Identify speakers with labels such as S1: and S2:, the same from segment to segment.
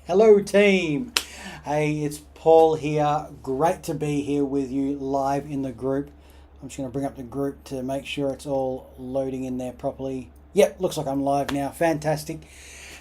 S1: Hello, team. Hey, it's Paul here. Great to be here with you live in the group. I'm just going to bring up the group to make sure it's all loading in there properly. Yep, looks like I'm live now. Fantastic.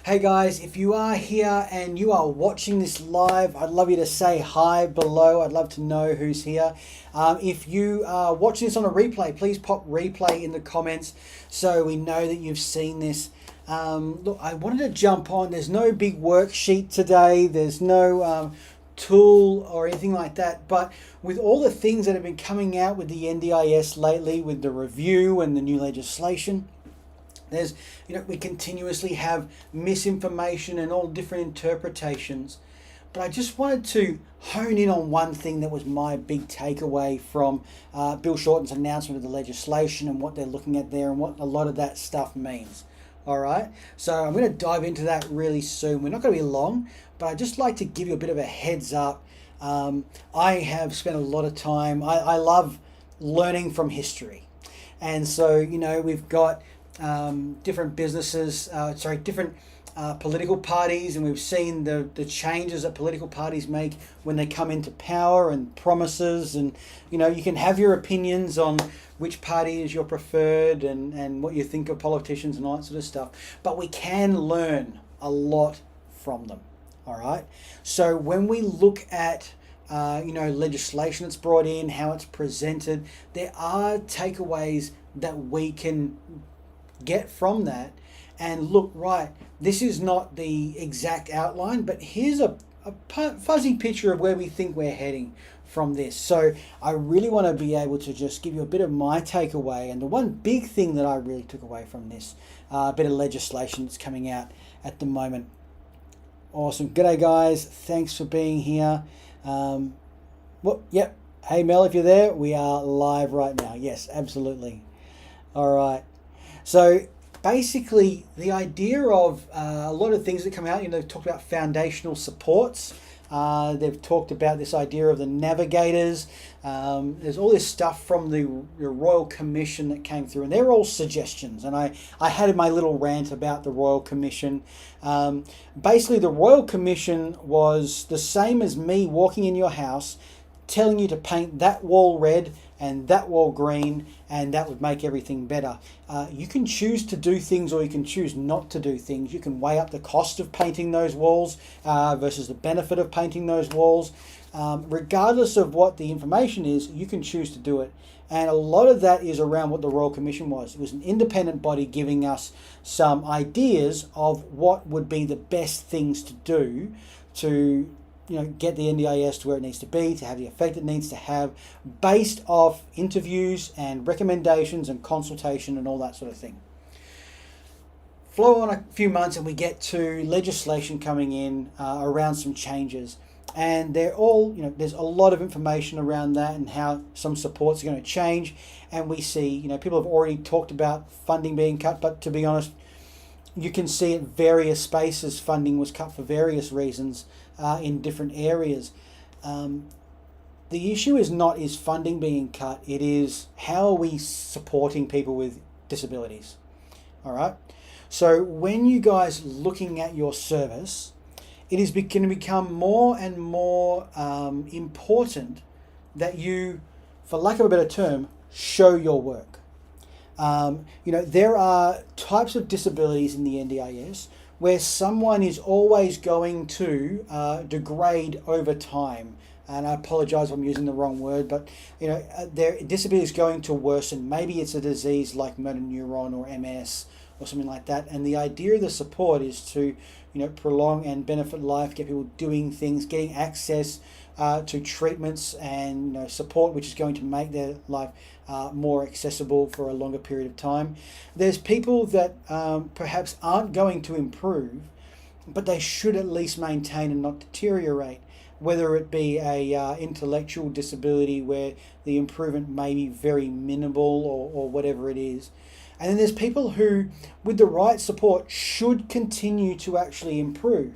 S1: Hey guys, if you are here and you are watching this live, I'd love you to say hi below. I'd love to know who's here. If you are watching this on a replay, please pop replay in the comments so we know that you've seen this. Look, I wanted to jump on. There's no big worksheet today. There's no tool or anything like that. But with all the things that have been coming out with the NDIS lately, with the review and the new legislation, we continuously have misinformation and all different interpretations. But I just wanted to hone in on one thing that was my big takeaway from Bill Shorten's announcement of the legislation and what they're looking at there and what a lot of that stuff means. All right, so I'm going to dive into that really soon. We're not going to be long, but I'd just like to give you a bit of a heads up. I have spent a lot of time, I love learning from history. And so, we've got different businesses, different political parties, and we've seen the changes that political parties make when they come into power and promises. And, you can have your opinions on which party is your preferred and what you think of politicians and all that sort of stuff. But we can learn a lot from them. All right. So when we look at legislation that's brought in, how it's presented, there are takeaways that we can get from that and look, right, this is not the exact outline, but here's a fuzzy picture of where we think we're heading from this. So I really want to be able to just give you a bit of my takeaway. And the one big thing that I really took away from this bit of legislation that's coming out at the moment. Awesome. G'day guys. Thanks for being here. Yep. Hey Mel, if you're there, we are live right now. Yes, absolutely. All right. So basically, the idea of a lot of things that come out, they've talked about foundational supports. They've talked about this idea of the navigators. There's all this stuff from the Royal Commission that came through, and they're all suggestions. And I had my little rant about the Royal Commission. Basically, the Royal Commission was the same as me walking in your house, telling you to paint that wall red and that wall green, and that would make everything better. You can choose to do things or you can choose not to do things. You can weigh up the cost of painting those walls versus the benefit of painting those walls. Regardless of what the information is, you can choose to do it. And a lot of that is around what the Royal Commission was. It was an independent body giving us some ideas of what would be the best things to do to get the NDIS to where it needs to be, to have the effect it needs to have, based off interviews and recommendations and consultation and all that sort of thing. Flow on a few months and we get to legislation coming in around some changes. And they're all, there's a lot of information around that and how some supports are going to change. And we see, people have already talked about funding being cut, but to be honest, you can see at various spaces funding was cut for various reasons in different areas. The issue is funding being cut, it is how are we supporting people with disabilities. All right. So when you guys looking at your service, it is going to become more and more important that you, for lack of a better term, show your work. There are types of disabilities in the NDIS where someone is always going to degrade over time. And I apologize if I'm using the wrong word, but their disability is going to worsen. Maybe it's a disease like motor neuron or MS or something like that. And the idea of the support is to prolong and benefit life, get people doing things, getting access to treatments and support, which is going to make their life more accessible for a longer period of time. There's people that perhaps aren't going to improve, but they should at least maintain and not deteriorate, whether it be a intellectual disability where the improvement may be very minimal or whatever it is. And then there's people who, with the right support, should continue to actually improve.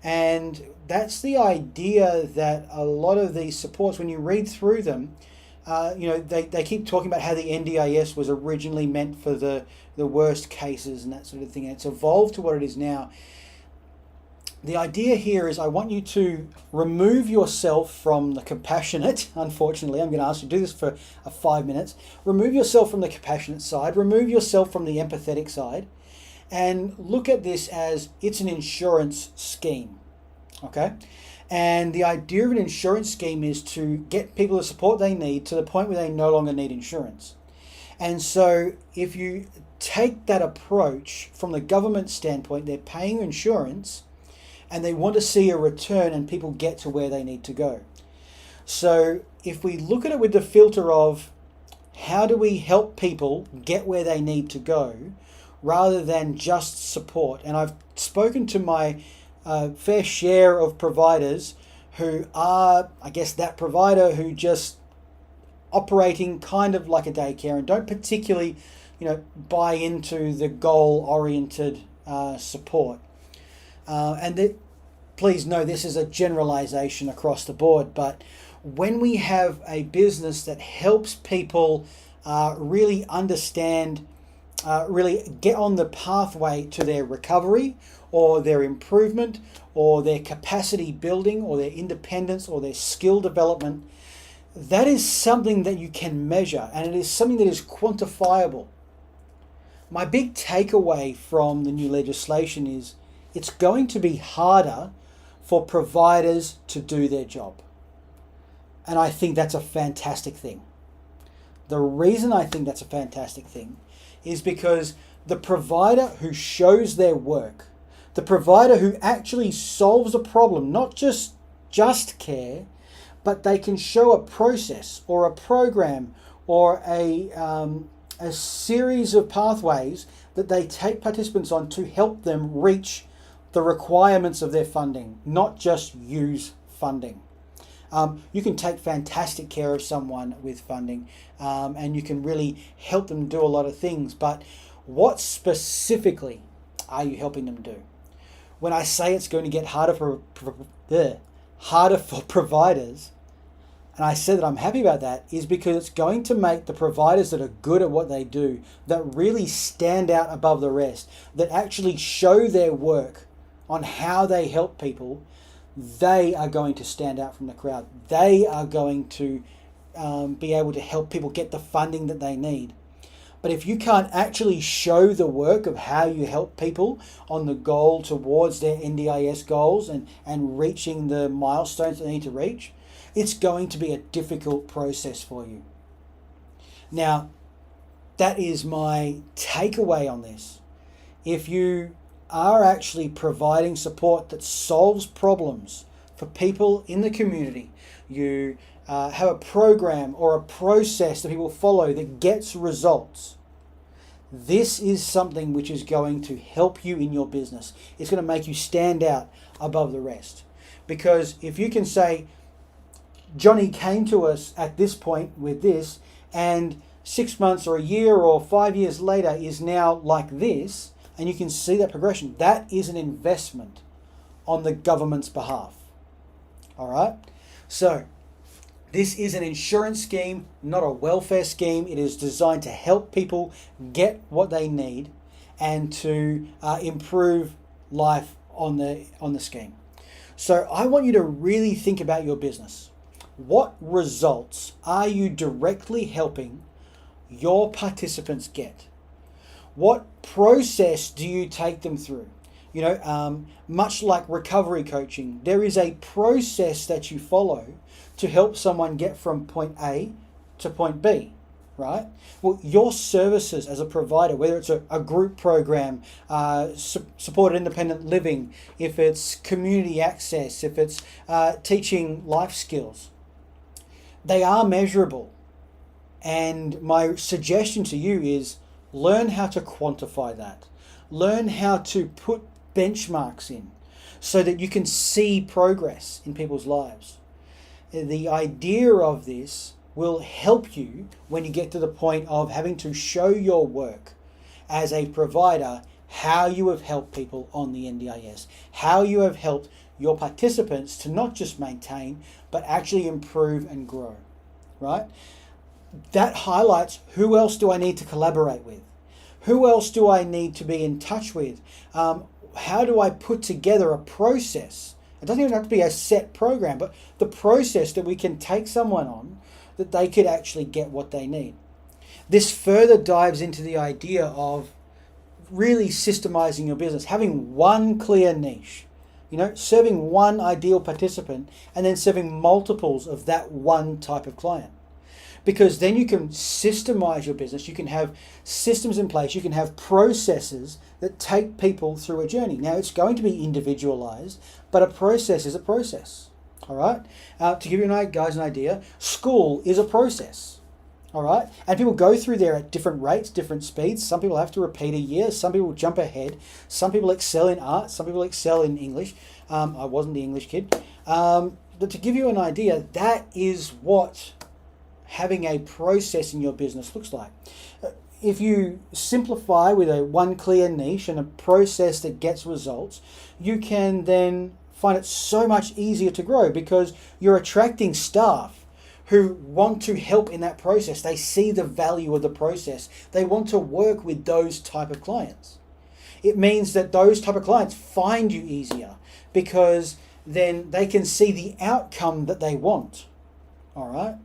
S1: And that's the idea that a lot of these supports, when you read through them, they keep talking about how the NDIS was originally meant for the worst cases and that sort of thing. And it's evolved to what it is now. the idea here is I want you to remove yourself from the compassionate. Unfortunately, I'm going to ask you to do this for 5 minutes. Remove yourself from the compassionate side. Remove yourself from the empathetic side. And look at this as it's an insurance scheme. Okay? And the idea of an insurance scheme is to get people the support they need to the point where they no longer need insurance. And so if you take that approach from the government standpoint, they're paying insurance and they want to see a return and people get to where they need to go. So if we look at it with the filter of how do we help people get where they need to go rather than just support. And I've spoken to my fair share of providers who are, I guess, that provider who just operating kind of like a daycare and don't particularly, buy into the goal-oriented support. Please know this is a generalization across the board, but when we have a business that helps people really understand, really get on the pathway to their recovery or their improvement or their capacity building or their independence or their skill development, that is something that you can measure and it is something that is quantifiable. My big takeaway from the new legislation is it's going to be harder for providers to do their job. And I think that's a fantastic thing. The reason I think that's a fantastic thing is because the provider who shows their work, the provider who actually solves a problem, not just care, but they can show a process or a program or a series of pathways that they take participants on to help them reach the requirements of their funding, not just use funding. You can take fantastic care of someone with funding and you can really help them do a lot of things, but what specifically are you helping them do? When I say it's going to get harder for providers, and I said that I'm happy about that, is because it's going to make the providers that are good at what they do, that really stand out above the rest, that actually show their work on how they help people, they are going to stand out from the crowd. They are going to be able to help people get the funding that they need. But if you can't actually show the work of how you help people on the goal towards their NDIS goals and reaching the milestones they need to reach, it's going to be a difficult process for you. Now, that is my takeaway on this. If you are actually providing support that solves problems for people in the community, you have a program or a process that people follow that gets results, this is something which is going to help you in your business. It's going to make you stand out above the rest. Because if you can say, Johnny came to us at this point with this, and 6 months or a year or 5 years later is now like this, and you can see that progression, that is an investment on the government's behalf. All right? So, this is an insurance scheme, not a welfare scheme. It is designed to help people get what they need and to improve life on the scheme. So I want you to really think about your business. What results are you directly helping your participants get? What process do you take them through? Much like recovery coaching, there is a process that you follow to help someone get from point A to point B, right? Well, your services as a provider, whether it's a group program, supported independent living, if it's community access, if it's teaching life skills, they are measurable. And my suggestion to you is learn how to quantify that. Learn how to put benchmarks in so that you can see progress in people's lives. The idea of this will help you when you get to the point of having to show your work as a provider, how you have helped people on the NDIS, how you have helped your participants to not just maintain, but actually improve and grow, right? That highlights who else do I need to collaborate with? Who else do I need to be in touch with? how do I put together a process? It doesn't even have to be a set program, but the process that we can take someone on that they could actually get what they need. This further dives into the idea of really systemizing your business, having one clear niche, serving one ideal participant and then serving multiples of that one type of client. Because then you can systemize your business, you can have systems in place, you can have processes that take people through a journey. Now, it's going to be individualized, but a process is a process, all right? To give you guys an idea, school is a process, all right? And people go through there at different rates, different speeds. Some people have to repeat a year, some people jump ahead, some people excel in art, some people excel in English. I wasn't the English kid. But to give you an idea, that is what having a process in your business looks like. If you simplify with a one clear niche and a process that gets results, you can then find it so much easier to grow because you're attracting staff who want to help in that process. They see the value of the process. They want to work with those type of clients. It means that those type of clients find you easier because then they can see the outcome that they want. All right?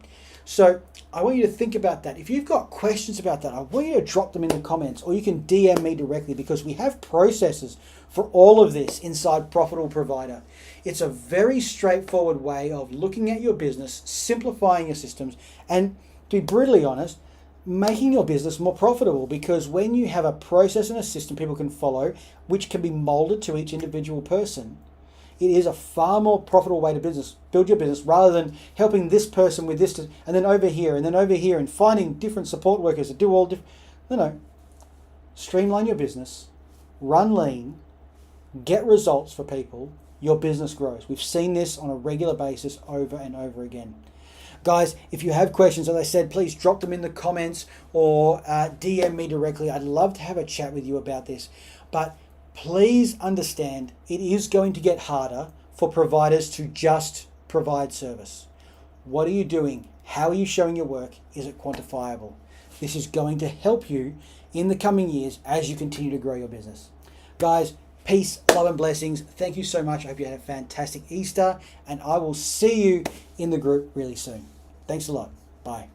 S1: So I want you to think about that. If you've got questions about that, I want you to drop them in the comments, or you can DM me directly because we have processes for all of this inside Profitable Provider. It's a very straightforward way of looking at your business, simplifying your systems, and to be brutally honest, making your business more profitable, because when you have a process and a system people can follow, which can be molded to each individual person, it is a far more profitable way to build your business rather than helping this person with this and then over here and finding different support workers that do all different. No. Streamline your business, run lean, get results for people, your business grows. We've seen this on a regular basis over and over again. Guys, if you have questions, as I said, please drop them in the comments or DM me directly. I'd love to have a chat with you about this. But please understand, it is going to get harder for providers to just provide service. What are you doing? How are you showing your work? Is it quantifiable? This is going to help you in the coming years as you continue to grow your business. Guys, peace, love and blessings. Thank you so much. I hope you had a fantastic Easter, and I will see you in the group really soon. Thanks a lot. Bye.